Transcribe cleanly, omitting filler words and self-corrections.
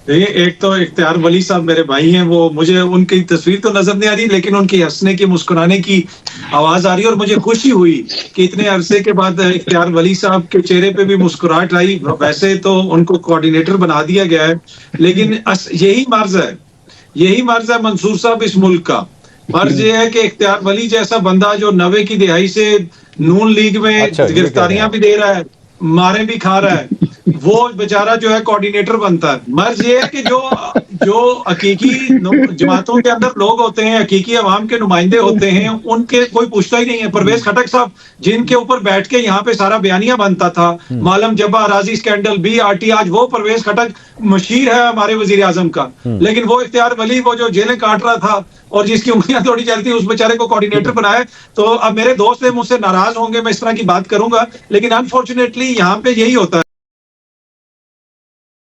देखिए, एक तो इख्तियार वली साहब मेरे भाई हैं, वो मुझे उनकी तस्वीर तो नज़र नहीं आ रही, लेकिन उनकी हँसने की, मुस्कुराने की आवाज़ आ रही है और मुझे खुशी हुई कि इतने अरसे के बाद इख्तियार वली साहब के चेहरे पे भी मुस्कुराहट आई। वैसे तो उनको कोऑर्डिनेटर बना दिया गया है, हुँ। लेकिन यही मर्ज़ है मंसूर साहब इस मुल्क का। मर्ज़ हुँ। ये है कि इख्तियार वली जैसा बंदा जो 90 की दिहाई से नून लीग में अच्छा, ये कह रहे हैं गिरफ्तारियाँ आप। भी दे रहा है, मारें भी खा रहा है, वो बेचारा जो है कोऑर्डिनेटर बनता है। मर्ज़ ये है कि जो हकीकी जमातों के अंदर लोग होते हैं, हकीकी अवाम के नुमाइंदे होते हैं, उनके कोई पूछता ही नहीं है। परवेज़ खटक साहब जिनके ऊपर बैठ के यहाँ पे सारा बयानिया बनता था, हुँ। मालम जब्बा अराज़ी स्कैंडल, बीआरटी, आज वो परवेज़ खटक मशीर है हमारे वज़ीर-ए-आज़म का। हुँ। लेकिन वो इख्तियार वली, वो जो जेलें काट रहा था और जिसकी उंगलियाँ तोड़ी जा रही थी, उस बेचारे को कोऑर्डिनेटर बनाया है। तो अब मेरे दोस्त मुझसे नाराज़ होंगे, मैं इस तरह की बात करूँगा, लेकिन अनफॉर्चुनेटली यहाँ पे यही होता है।